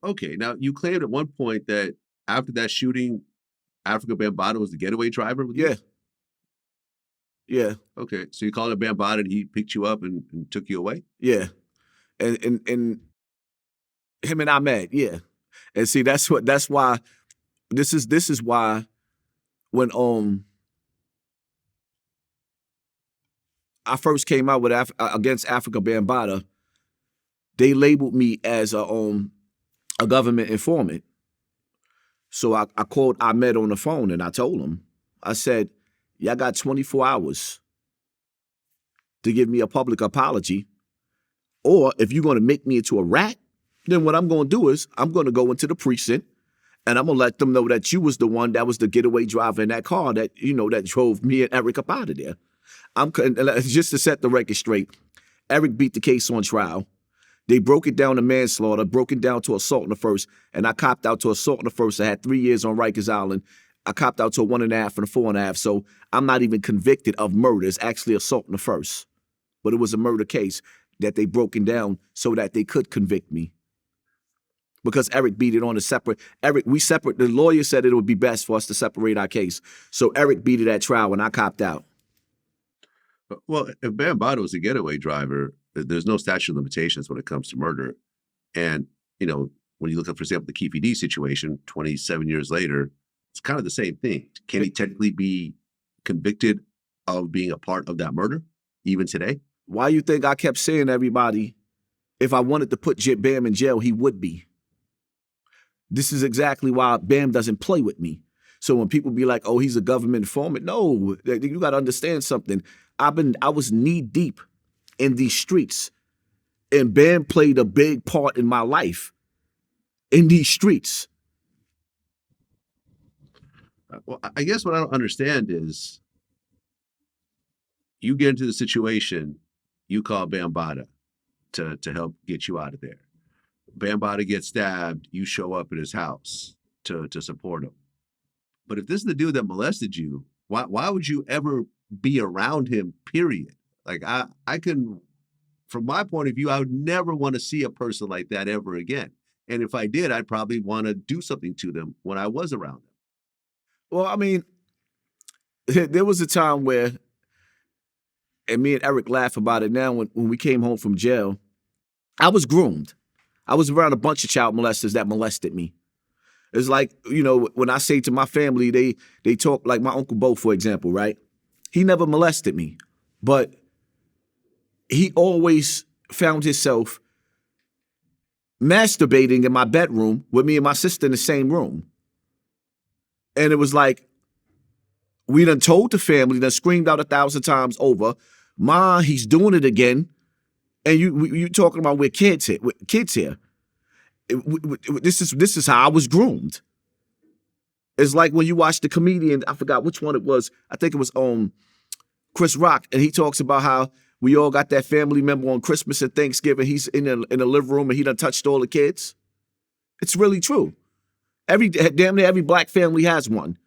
Okay, now you claimed at one point that after that shooting, Afrika Bambaataa was the getaway driver with you? Yeah. Yeah. Okay, so you called him Bambaataa and he picked you up and took you away? Yeah. And him and Ahmed, yeah. And see, that's why this is why when I first came out with against Afrika Bambaataa, they labeled me as a government informant. So I called Ahmed on the phone and I told him, I said, y'all got 24 hours to give me a public apology. Or if you're going to make me into a rat, then what I'm going to do is I'm going to go into the precinct and I'm going to let them know that you was the one that was the getaway driver in that car that, that drove me and Eric up out of there. Just to set the record straight, Eric beat the case on trial. They broke it down to manslaughter, broke it down to assault in the first, and I copped out to assault in the first. I had 3 years on Rikers Island. I copped out to a 1.5 and a 4.5. So I'm not even convicted of murder. It's actually assault in the first. But it was a murder case that they broken down so that they could convict me. Because Eric beat it on a separate. The lawyer said it would be best for us to separate our case. So Eric beat it at trial and I copped out. Well, if Bambaataa was a getaway driver, there's no statute of limitations when it comes to murder. And, when you look at, for example, the Keefe D situation, 27 years later, it's kind of the same thing. Can he technically be convicted of being a part of that murder, even today? Why you think I kept saying to everybody, if I wanted to put Bam in jail, he would be? This is exactly why Bam doesn't play with me. So when people be like, oh, he's a government informant, no, you got to understand something. I was knee deep in these streets, and Bam played a big part in my life in these streets. Well, I guess what I don't understand is you get into the situation, you call Bambaataa to help get you out of there. Bambaataa gets stabbed, you show up at his house to support him. But if this is the dude that molested you, why would you ever be around him, period? Like, I can, from my point of view, I would never want to see a person like that ever again. And if I did, I'd probably want to do something to them when I was around them. Well, I mean, there was a time where, and me and Eric laugh about it now, when we came home from jail, I was groomed. I was around a bunch of child molesters that molested me. It's like, when I say to my family, they talk, like my Uncle Bo, for example, right? He never molested me, but he always found himself masturbating in my bedroom with me and my sister in the same room. And it was like, we done told the family, done screamed out 1,000 times over, Ma, he's doing it again. And you talking about we're kids here. This is how I was groomed. It's like when you watch the comedian, I forgot which one it was. I think it was Chris Rock, and he talks about how we all got that family member on Christmas and Thanksgiving. He's in the living room and he done touched all the kids. It's really true. Damn near every black family has one.